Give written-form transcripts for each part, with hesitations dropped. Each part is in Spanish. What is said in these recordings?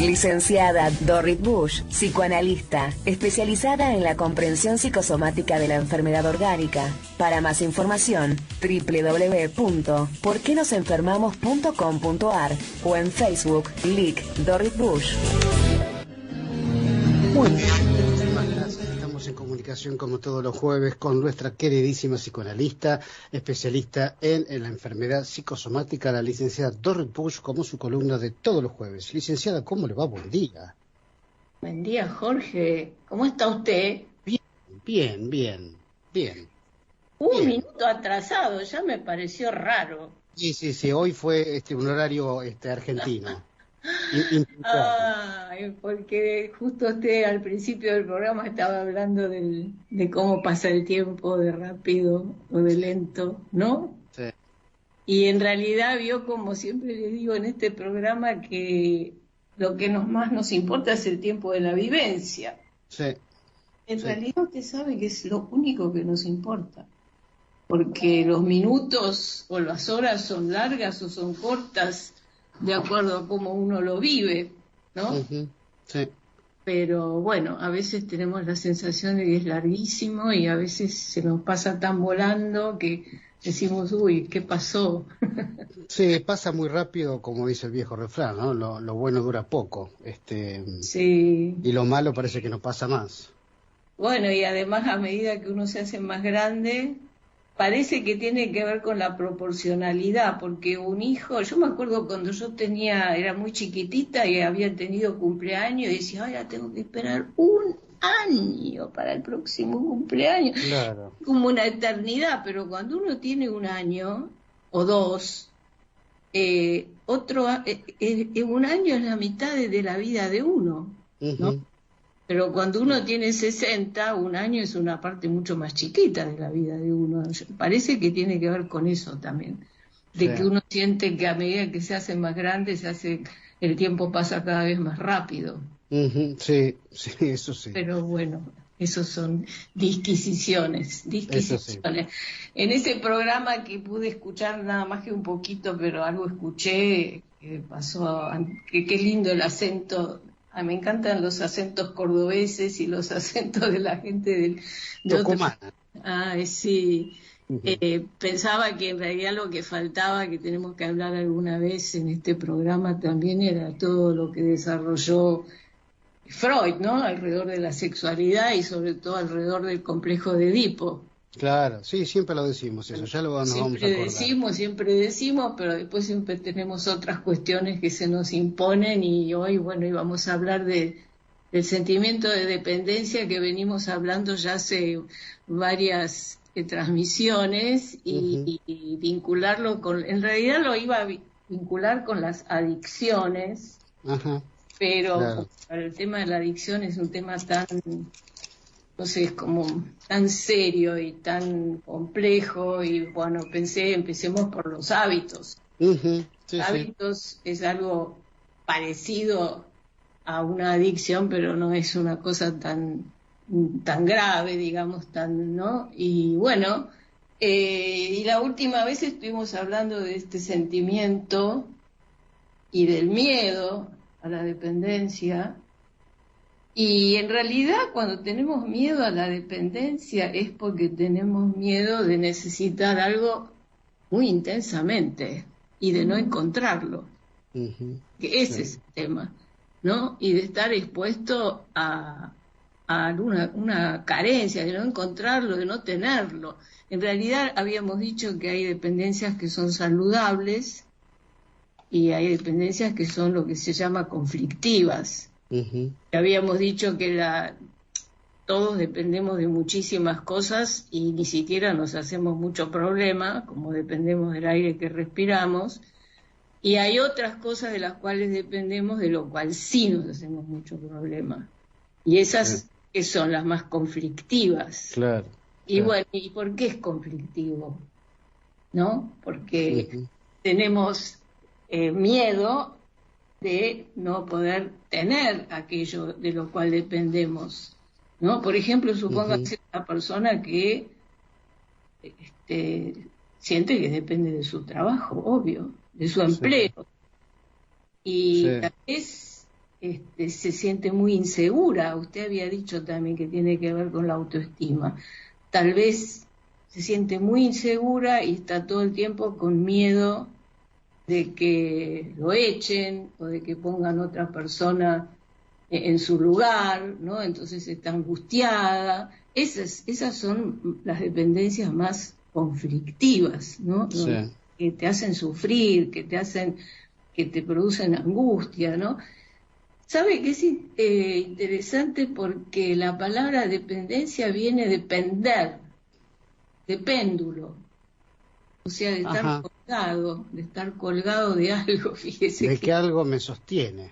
Licenciada Dorrit Bush, psicoanalista, especializada en la comprensión psicosomática de la enfermedad orgánica. Para más información, www.porquenosenfermamos.com.ar o en Facebook, Lic Dorrit Bush. Muy bien, muchísimas gracias. Estamos en comunicación como todos los jueves con nuestra queridísima psicoanalista, especialista en la enfermedad psicosomática, la licenciada Dorrit Bush, como su columna de todos los jueves. Licenciada, ¿cómo le va? Buen día. Buen día, Jorge. ¿Cómo está usted? Bien. Un minuto atrasado, ya me pareció raro. Sí, hoy fue un horario argentino. Ay, porque justo usted al principio del programa estaba hablando de cómo pasa el tiempo, de rápido o de lento, ¿no? Sí. Y en realidad vio, como siempre le digo en este programa, que lo que más nos importa es el tiempo de la vivencia. Sí. En realidad usted sabe que es lo único que nos importa, porque los minutos o las horas son largas o son cortas, de acuerdo a cómo uno lo vive, ¿no? Uh-huh. Sí. Pero bueno, a veces tenemos la sensación de que es larguísimo y a veces se nos pasa tan volando que decimos, uy, ¿qué pasó? Sí, pasa muy rápido, como dice el viejo refrán, ¿no? Lo bueno dura poco, Sí. Y lo malo parece que no pasa más. Bueno, y además a medida que uno se hace más grande, parece que tiene que ver con la proporcionalidad, porque un hijo, yo me acuerdo cuando yo era muy chiquitita y había tenido cumpleaños, y decía, ahora tengo que esperar un año para el próximo cumpleaños. Claro. Como una eternidad, pero cuando uno tiene un año o dos, un año es la mitad de la vida de uno, ¿no? Uh-huh. Pero cuando uno tiene 60, un año es una parte mucho más chiquita de la vida de uno. Parece que tiene que ver con eso también, de que uno siente que a medida que se hace más grande, el tiempo pasa cada vez más rápido. Uh-huh. Sí, eso sí. Pero bueno, esos son disquisiciones. Eso sí. En ese programa que pude escuchar nada más que un poquito, pero algo escuché, que pasó, que qué lindo el acento. Me encantan los acentos cordobeses y los acentos de la gente de Tucumana. Sí. Uh-huh. Pensaba que en realidad lo que faltaba, que tenemos que hablar alguna vez en este programa también, era todo lo que desarrolló Freud, ¿no? Alrededor de la sexualidad y sobre todo alrededor del complejo de Edipo. Claro, sí, siempre lo decimos eso, ya nos vamos a acordar. Siempre decimos, pero después siempre tenemos otras cuestiones que se nos imponen y hoy, bueno, íbamos a hablar del sentimiento de dependencia que venimos hablando ya hace varias transmisiones y vincularlo en realidad lo iba a vincular con las adicciones. Ajá. Pero claro. El tema de la adicción es un tema tan, no sé, es como tan serio y tan complejo y bueno, empecemos por los hábitos. Uh-huh. Sí, Hábitos es algo parecido a una adicción, pero no es una cosa tan grave, digamos, ¿no? Y bueno, y la última vez estuvimos hablando de este sentimiento y del miedo a la dependencia, y en realidad cuando tenemos miedo a la dependencia es porque tenemos miedo de necesitar algo muy intensamente y de no encontrarlo, que ese es el tema, ¿no? Y de estar expuesto a una carencia, de no encontrarlo, de no tenerlo. En realidad habíamos dicho que hay dependencias que son saludables y hay dependencias que son lo que se llama conflictivas. Habíamos dicho que todos dependemos de muchísimas cosas y ni siquiera nos hacemos mucho problema, como dependemos del aire que respiramos, y hay otras cosas de las cuales dependemos, de lo cual sí nos hacemos mucho problema. Y esas que son las más conflictivas. Claro. Y bueno, ¿y por qué es conflictivo? ¿No? Porque tenemos miedo de no poder tener aquello de lo cual dependemos, ¿no? Por ejemplo, supóngase una persona que siente que depende de su trabajo, obvio, de su empleo, y tal vez se siente muy insegura. Usted había dicho también que tiene que ver con la autoestima. Tal vez se siente muy insegura y está todo el tiempo con miedo de que lo echen o de que pongan otra persona en su lugar, ¿no? Entonces está angustiada. Esas son las dependencias más conflictivas, ¿no? Sí. Que te hacen sufrir, que te producen angustia, ¿no? ¿Sabe qué es interesante? Porque la palabra dependencia viene de pender, de péndulo, o sea, de estar colgado de algo, fíjese. De que algo me sostiene.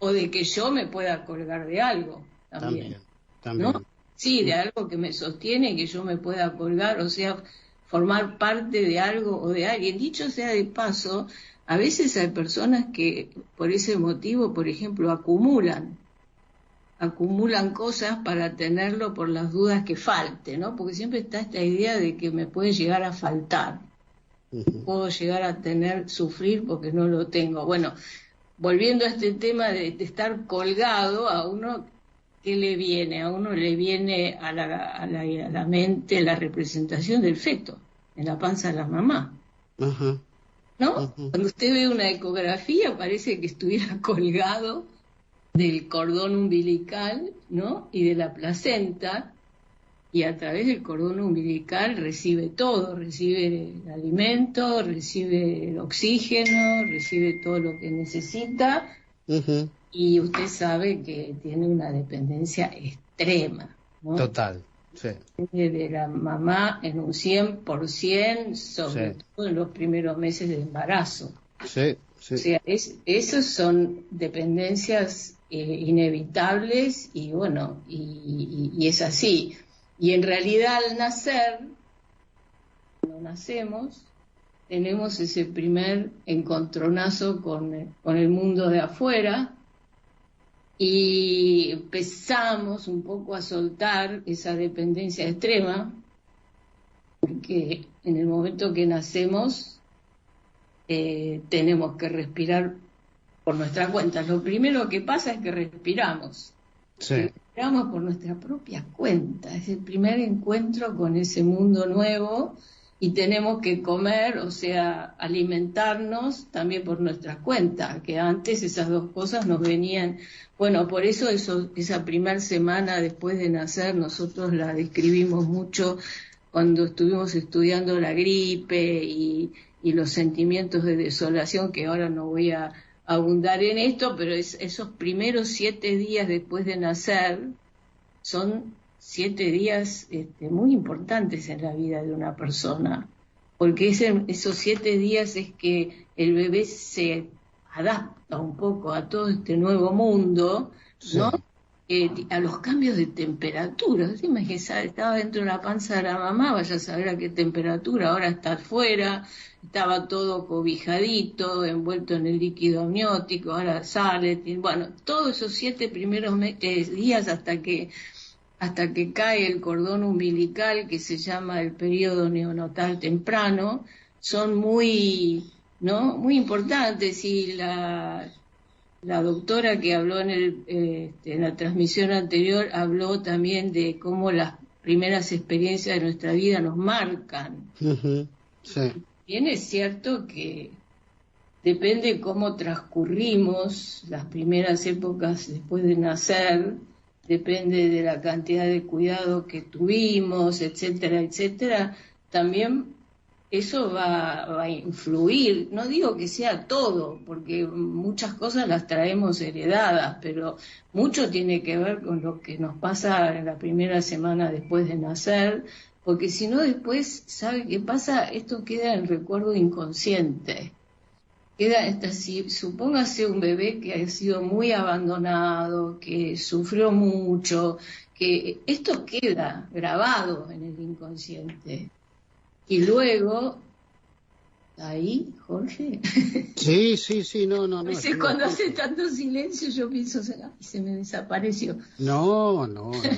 O de que yo me pueda colgar de algo también. ¿No? Sí, de algo que me sostiene, que yo me pueda colgar, o sea, formar parte de algo o de alguien. Dicho sea de paso, a veces hay personas que por ese motivo, por ejemplo, acumulan cosas para tenerlo por las dudas que falte, ¿no? Porque siempre está esta idea de que me puede llegar a faltar. Puedo llegar a sufrir porque no lo tengo. Bueno, volviendo a este tema de estar colgado, a uno, ¿qué le viene? A uno le viene a la mente la representación del feto en la panza de la mamá. ¿No? Cuando usted ve una ecografía parece que estuviera colgado del cordón umbilical, ¿no? Y de la placenta, y a través del cordón umbilical recibe todo, recibe el alimento, recibe el oxígeno, recibe todo lo que necesita, y usted sabe que tiene una dependencia extrema, ¿no? Total, sí. De la mamá en un 100%, sobre todo en los primeros meses de embarazo. Sí, sí. O sea, esas son dependencias inevitables y bueno, y es así. Y en realidad al nacer, cuando nacemos, tenemos ese primer encontronazo con el mundo de afuera y empezamos un poco a soltar esa dependencia extrema, porque en el momento que nacemos tenemos que respirar por nuestra cuenta. Lo primero que pasa es que respiramos. Sí. Respiramos por nuestra propia cuenta. Es el primer encuentro con ese mundo nuevo y tenemos que comer, o sea, alimentarnos también por nuestra cuenta, que antes esas dos cosas nos venían. Bueno, por eso esa primera semana después de nacer nosotros la describimos mucho cuando estuvimos estudiando la gripe y los sentimientos de desolación, que ahora no voy a abundar en esto, pero esos primeros 7 días después de nacer son 7 días muy importantes en la vida de una persona, porque esos 7 días es que el bebé se adapta un poco a todo este nuevo mundo, ¿no? A los cambios de temperatura. Imagínese, estaba dentro de la panza de la mamá, vaya a saber a qué temperatura, ahora está afuera, estaba todo cobijadito, envuelto en el líquido amniótico, ahora sale, bueno, todos esos 7 primeros días hasta que cae el cordón umbilical, que se llama el periodo neonatal temprano, son muy importantes. Y la doctora que habló en la transmisión anterior habló también de cómo las primeras experiencias de nuestra vida nos marcan. Sí. Bien, es cierto que depende cómo transcurrimos las primeras épocas después de nacer, depende de la cantidad de cuidado que tuvimos, etcétera, etcétera. También eso va a influir, no digo que sea todo, porque muchas cosas las traemos heredadas, pero mucho tiene que ver con lo que nos pasa en la primera semana después de nacer, porque si no después, ¿sabe qué pasa? Esto queda en recuerdo inconsciente. Supóngase un bebé que ha sido muy abandonado, que sufrió mucho, que esto queda grabado en el inconsciente. Y luego, ¿ahí, Jorge? Sí, no. Entonces, cuando hace tanto silencio, yo pienso, se me desapareció. No,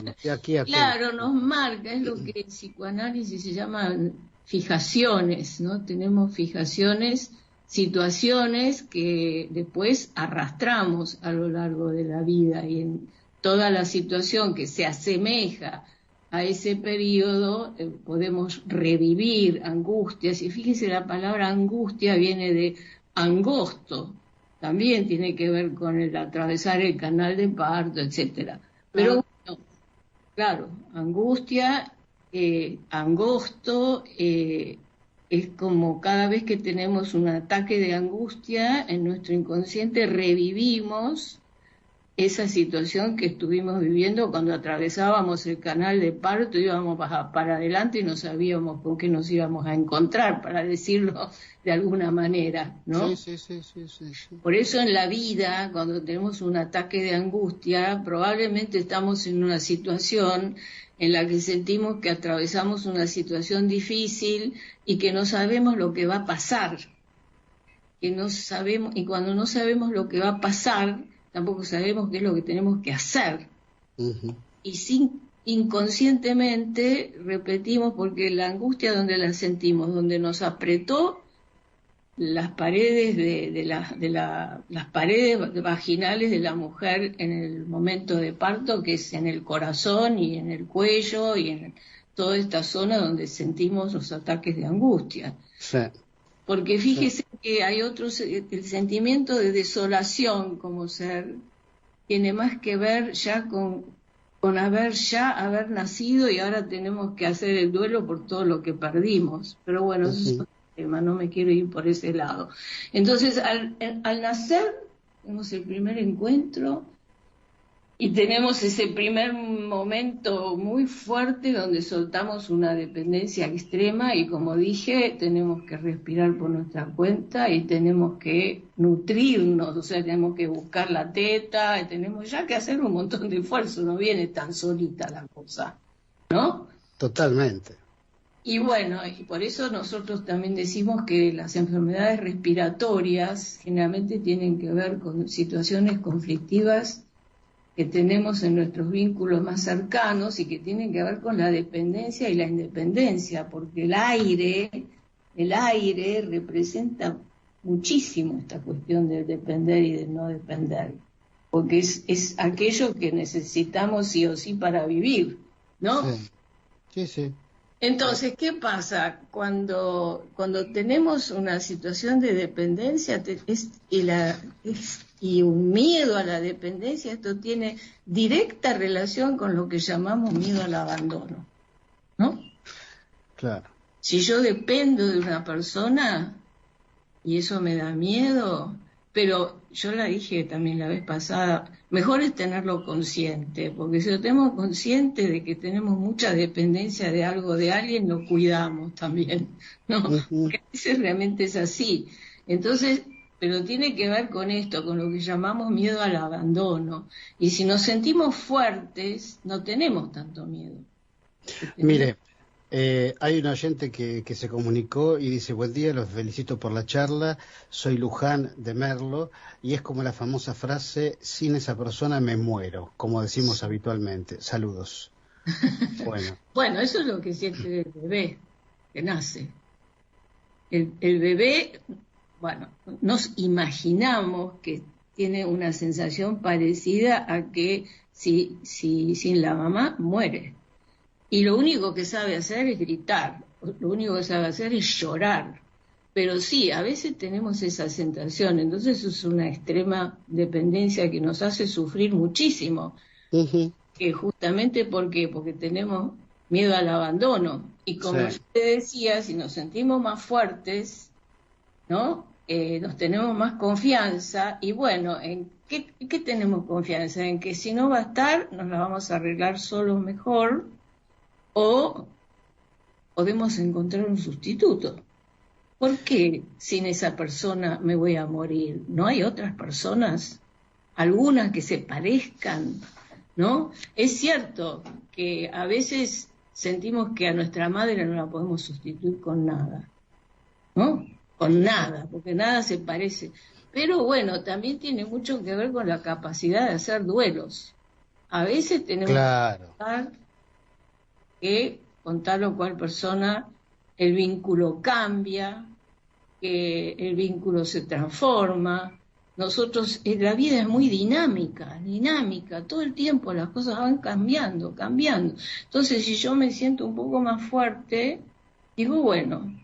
estoy aquí atento. Claro, nos marca, es lo que en psicoanálisis se llaman fijaciones, ¿no? Tenemos fijaciones situaciones que después arrastramos a lo largo de la vida, y en toda la situación que se asemeja a ese periodo podemos revivir angustias. Y fíjese, la palabra angustia viene de angosto, también tiene que ver con el atravesar el canal de parto, etcétera. Pero bueno, claro, angustia, angosto, es como cada vez que tenemos un ataque de angustia, en nuestro inconsciente revivimos esa situación que estuvimos viviendo cuando atravesábamos el canal de parto, íbamos para adelante y no sabíamos con qué nos íbamos a encontrar, para decirlo de alguna manera, ¿no? Sí. Por eso en la vida, cuando tenemos un ataque de angustia, probablemente estamos en una situación en la que sentimos que atravesamos una situación difícil y que no sabemos lo que va a pasar. Que no sabemos, y cuando no sabemos lo que va a pasar, tampoco sabemos qué es lo que tenemos que hacer. Y inconscientemente repetimos, porque la angustia, donde la sentimos, donde nos apretó las paredes las paredes vaginales de la mujer en el momento de parto, que es en el corazón y en el cuello y en toda esta zona donde sentimos los ataques de angustia. Sí. Porque fíjese que hay otros, el sentimiento de desolación como ser tiene más que ver ya con haber nacido, y ahora tenemos que hacer el duelo por todo lo que perdimos. Pero bueno, eso es otro tema, no me quiero ir por ese lado. Entonces, al nacer, tenemos el primer encuentro y tenemos ese primer momento muy fuerte donde soltamos una dependencia extrema, y como dije, tenemos que respirar por nuestra cuenta y tenemos que nutrirnos, o sea, tenemos que buscar la teta, y tenemos ya que hacer un montón de esfuerzo, no viene tan solita la cosa, ¿no? Totalmente. Y bueno, y por eso nosotros también decimos que las enfermedades respiratorias generalmente tienen que ver con situaciones conflictivas que tenemos en nuestros vínculos más cercanos y que tienen que ver con la dependencia y la independencia, porque el aire representa muchísimo esta cuestión de depender y de no depender, porque es aquello que necesitamos sí o sí para vivir, ¿no? Sí. Entonces, ¿qué pasa? Cuando tenemos una situación de dependencia y un miedo a la dependencia, esto tiene directa relación con lo que llamamos miedo al abandono, ¿no? Claro. Si yo dependo de una persona y eso me da miedo, pero yo la dije también la vez pasada, mejor es tenerlo consciente, porque si lo tenemos consciente de que tenemos mucha dependencia de algo, de alguien, lo cuidamos también, ¿no? Porque a veces realmente es así. Entonces, pero tiene que ver con esto, con lo que llamamos miedo al abandono. Y si nos sentimos fuertes, no tenemos tanto miedo. Mire, hay un oyente que se comunicó y dice: buen día, los felicito por la charla, soy Luján de Merlo, y es como la famosa frase, sin esa persona me muero, como decimos habitualmente. Saludos. Bueno, eso es lo que siente el bebé que nace. El bebé, bueno, nos imaginamos que tiene una sensación parecida a que si sin la mamá muere. Y lo único que sabe hacer es gritar, lo único que sabe hacer es llorar. Pero sí, a veces tenemos esa sensación, entonces es una extrema dependencia que nos hace sufrir muchísimo. Que justamente, ¿por qué? Porque tenemos miedo al abandono. Y como yo te decía, si nos sentimos más fuertes, ¿no? Nos tenemos más confianza, y bueno, ¿en qué tenemos confianza? En que si no va a estar, nos la vamos a arreglar solos mejor, o podemos encontrar un sustituto. ¿Por qué sin esa persona me voy a morir? ¿No hay otras personas? Algunas que se parezcan, ¿no? Es cierto que a veces sentimos que a nuestra madre no la podemos sustituir con nada, ¿no? Con nada, porque nada se parece. Pero bueno, también tiene mucho que ver con la capacidad de hacer duelos. A veces tenemos que con tal o cual persona el vínculo cambia, que el vínculo se transforma. Nosotros, la vida es muy dinámica, todo el tiempo las cosas van cambiando. Entonces, si yo me siento un poco más fuerte, digo, bueno,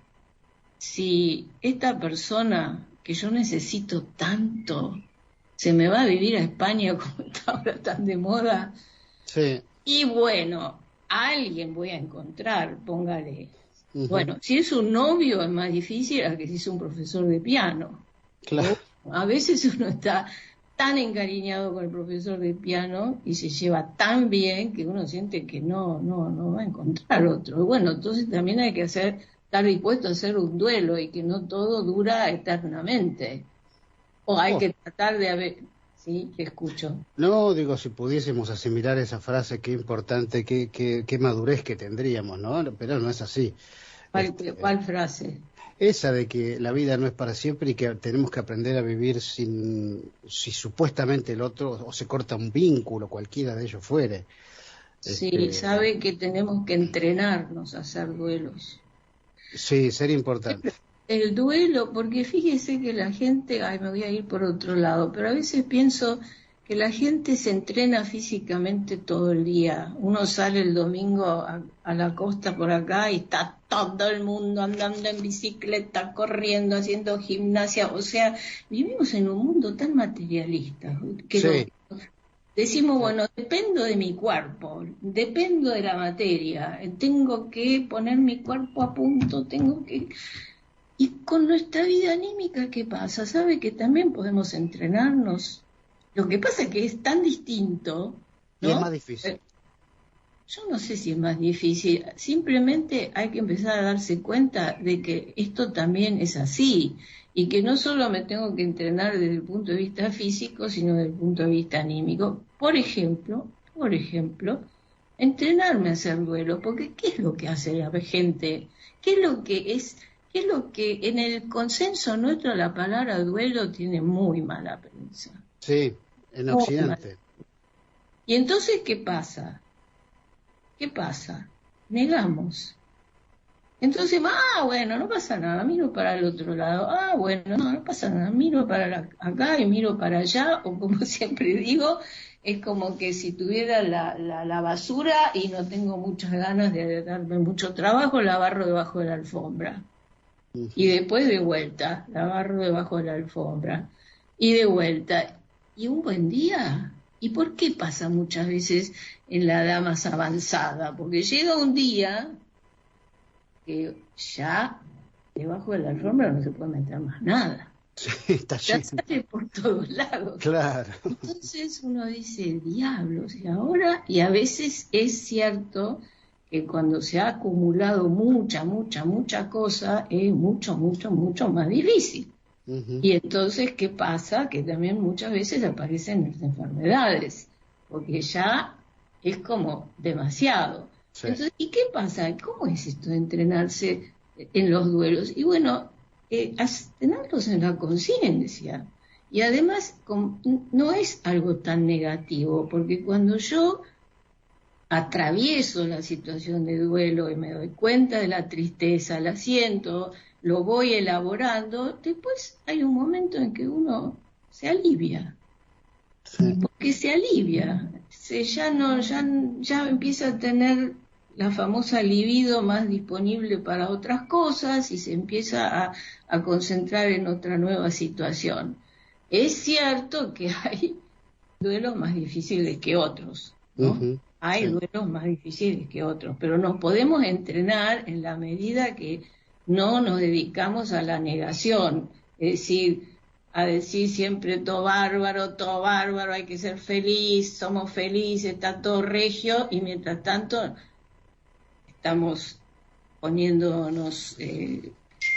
si esta persona que yo necesito tanto se me va a vivir a España como está ahora tan de moda, sí. Y bueno, a alguien voy a encontrar, póngale. Uh-huh. Bueno, si es un novio es más difícil a que si es un profesor de piano. Claro. A veces uno está tan encariñado con el profesor de piano y se lleva tan bien que uno siente que no va a encontrar otro. Bueno, entonces también hay que estar dispuesto a hacer un duelo y que no todo dura eternamente. O hay que tratar de Sí, te escucho. No, digo, si pudiésemos asimilar esa frase, qué importante, qué madurez que tendríamos, ¿no? Pero no es así. ¿Cuál frase? Esa de que la vida no es para siempre y que tenemos que aprender a vivir si supuestamente el otro, o se corta un vínculo, cualquiera de ellos fuere. Sí, sabe que tenemos que entrenarnos a hacer duelos. Sí, sería importante. El duelo, porque fíjese que la gente, me voy a ir por otro lado, pero a veces pienso que la gente se entrena físicamente todo el día. Uno sale el domingo a la costa por acá y está todo el mundo andando en bicicleta, corriendo, haciendo gimnasia. O sea, vivimos en un mundo tan materialista que sí. Decimos, bueno, dependo de mi cuerpo, dependo de la materia, tengo que poner mi cuerpo a punto, Y con nuestra vida anímica, ¿qué pasa? ¿Sabe que también podemos entrenarnos? Lo que pasa es que es tan distinto, ¿no? Y es más difícil. Yo no sé si es más difícil, simplemente hay que empezar a darse cuenta de que esto también es así, y que no solo me tengo que entrenar desde el punto de vista físico, sino desde el punto de vista anímico. Por ejemplo, entrenarme a hacer duelo, porque ¿qué es lo que hace la gente? ¿Qué es lo que en el consenso nuestro la palabra duelo tiene muy mala prensa? Sí, en Occidente. Y entonces, ¿qué pasa? Negamos. Entonces, bueno, no pasa nada, miro para el otro lado. Bueno, no pasa nada, miro para acá y miro para allá, o como siempre digo, es como que si tuviera la basura y no tengo muchas ganas de darme mucho trabajo, la barro debajo de la alfombra. Y después de vuelta, la barro debajo de la alfombra. Y de vuelta. Y un buen día. ¿Y por qué pasa muchas veces en la edad más avanzada? Porque llega un día que ya debajo de la alfombra no se puede meter más nada. Sí, está ya sale por todos lados. Claro. Entonces uno dice, diablos, y ahora, y a veces es cierto que cuando se ha acumulado mucha cosa, es mucho más difícil. Uh-huh. Y entonces, ¿qué pasa? Que también muchas veces aparecen las enfermedades, porque ya es como demasiado. Sí. Entonces, ¿y qué pasa? ¿Cómo es esto de entrenarse en los duelos? Y bueno, tenerlos en la conciencia. Y además, no es algo tan negativo, porque cuando yo atravieso la situación de duelo y me doy cuenta de la tristeza, la siento, lo voy elaborando, después hay un momento en que uno se alivia. Sí. Porque se alivia, ya empieza a tener la famosa libido más disponible para otras cosas y se empieza a concentrar en otra nueva situación. Es cierto que hay duelos más difíciles que otros, ¿no? Uh-huh. Hay duelos más difíciles que otros, pero nos podemos entrenar en la medida que no nos dedicamos a la negación, es decir, a decir siempre todo bárbaro, hay que ser feliz, somos felices, está todo regio, y mientras tanto estamos poniéndonos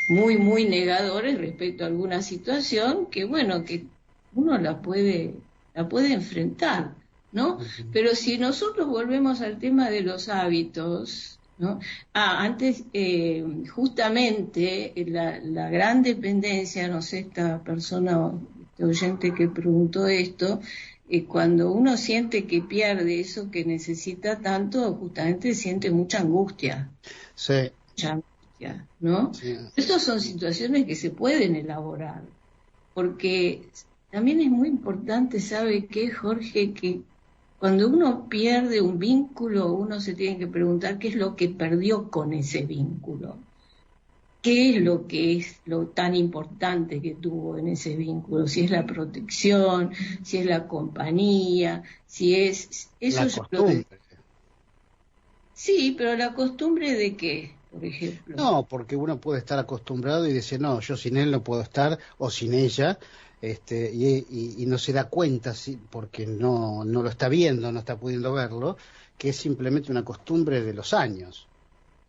muy negadores respecto a alguna situación que, bueno, que uno la puede enfrentar, ¿no? Uh-huh. Pero si nosotros volvemos al tema de los hábitos, ¿no? Antes, justamente, la gran dependencia, no sé, esta persona, este oyente que preguntó esto, cuando uno siente que pierde eso que necesita tanto, justamente siente mucha angustia. Sí. Mucha angustia. ¿no? Sí. Estas son situaciones que se pueden elaborar, porque también es muy importante, ¿sabe qué, Jorge? Que cuando uno pierde un vínculo, uno se tiene que preguntar qué es lo que perdió con ese vínculo. ¿Qué es lo que es lo tan importante que tuvo en ese vínculo? Si es la protección, si es la compañía, si es... Eso La es costumbre. Sí, pero la costumbre de qué, por ejemplo. No, porque uno puede estar acostumbrado y decir, no, yo sin él no puedo estar, o sin ella, y no se da cuenta, porque no lo está viendo, no está pudiendo verlo, que es simplemente una costumbre de los años,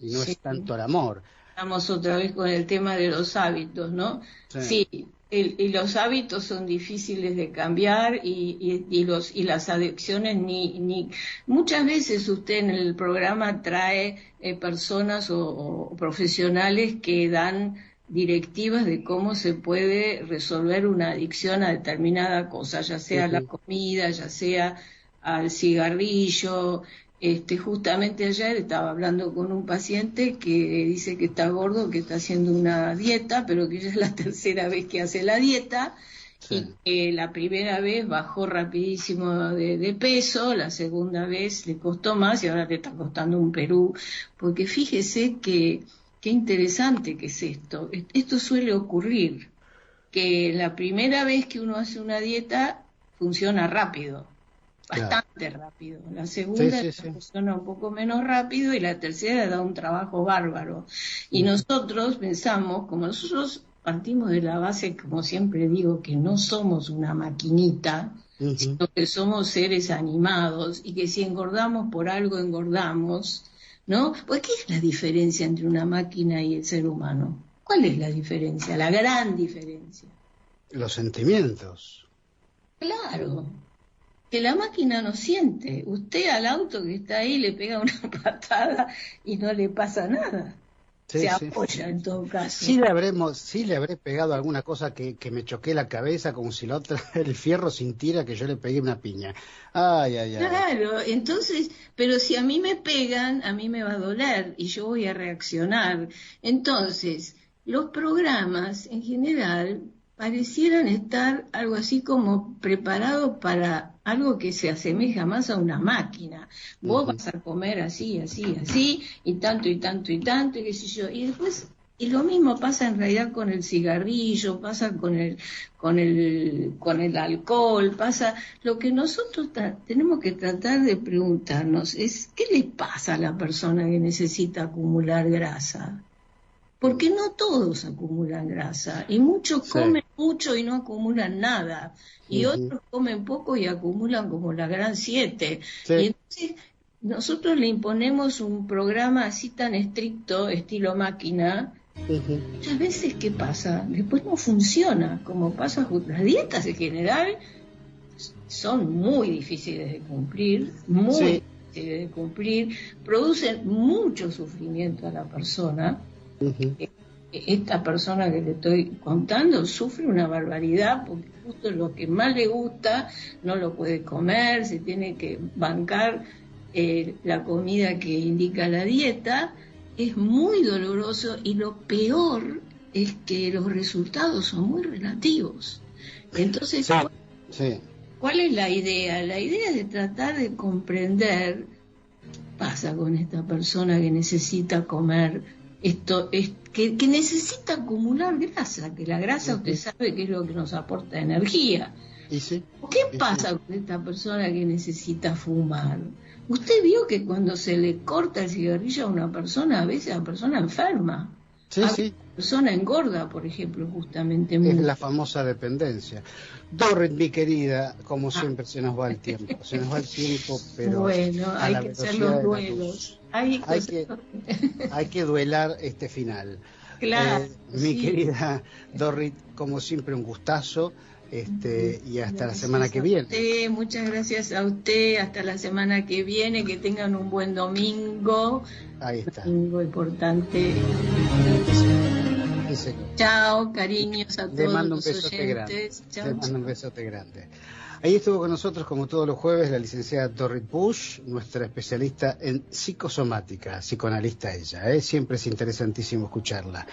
y no Sí. es tanto el amor. Estamos otra vez con el tema de los hábitos, ¿no? Sí. Sí, y los hábitos son difíciles de cambiar y las adicciones ni muchas veces usted en el programa trae personas o profesionales que dan directivas de cómo se puede resolver una adicción a determinada cosa, ya sea a la comida, ya sea al cigarrillo. Justamente ayer estaba hablando con un paciente que dice que está gordo, que está haciendo una dieta, pero que ya es la tercera vez que hace la dieta, Sí. y que la primera vez bajó rapidísimo de peso, la segunda vez le costó más y ahora le está costando un Perú, porque fíjese que qué interesante que es esto. Esto suele ocurrir, que la primera vez que uno hace una dieta funciona rápido. Bastante rápido. La segunda funciona un poco menos rápido y la tercera da un trabajo bárbaro. Y nosotros pensamos, como nosotros partimos de la base, como siempre digo, que no somos una maquinita, sino que somos seres animados y que si engordamos por algo engordamos, ¿no? Pues ¿qué es la diferencia entre una máquina y el ser humano? ¿Cuál es la diferencia? La gran diferencia. Los sentimientos. Claro. Que la máquina no siente. Usted al auto que está ahí le pega una patada y no le pasa nada. Se apoya en todo caso. Sí le habré pegado alguna cosa que me choqué la cabeza, como si la otra, el fierro sintiera que yo le pegué una piña. Ay. Claro, entonces, pero si a mí me pegan, a mí me va a doler y yo voy a reaccionar. Entonces, los programas en general parecieran estar algo así como preparados para algo que se asemeja más a una máquina. Vos vas a comer así, y tanto, y tanto, y tanto, y qué sé yo. Y después, y lo mismo pasa en realidad con el cigarrillo, pasa con el alcohol, pasa... Lo que nosotros tenemos que tratar de preguntarnos es, ¿qué le pasa a la persona que necesita acumular grasa? Porque no todos acumulan grasa, y muchos comen mucho y no acumulan nada, y otros comen poco y acumulan como la gran 7. Y entonces nosotros le imponemos un programa así tan estricto, estilo máquina, muchas veces, ¿qué pasa? Después no funciona, como pasa con las dietas en general, son muy difíciles de cumplir, de cumplir, producen mucho sufrimiento a la persona. Esta persona que le estoy contando sufre una barbaridad porque justo lo que más le gusta no lo puede comer, se tiene que bancar la comida que indica la dieta, es muy doloroso y lo peor es que los resultados son muy relativos. Entonces, ¿cuál es la idea? La idea es de tratar de comprender qué pasa con esta persona que necesita comer. Esto es que necesita acumular grasa, que la grasa usted sabe que es lo que nos aporta energía. ¿Qué pasa con esta persona que necesita fumar? Usted vio que cuando se le corta el cigarrillo a una persona, a veces la persona enferma. La persona engorda, por ejemplo, justamente. Es la famosa dependencia. Dorrit, mi querida, como siempre se nos va el tiempo. Se nos va el tiempo, pero bueno, hay que hacer los duelos. Hay que duelar este final. Claro. Mi querida Dorrit, como siempre, un gustazo. Y hasta la semana que viene. Muchas gracias a usted, hasta la semana que viene, que tengan un buen domingo. Ahí está. Domingo importante. Sí, señor. Chao, cariños a Le todos mando un los besote grande. oyentes. Chao, Le mando chao. un besote grande. Ahí estuvo con nosotros, como todos los jueves, la licenciada Dorit Bush, nuestra especialista en psicosomática, psicoanalista ella, ¿eh? Siempre es interesantísimo escucharla.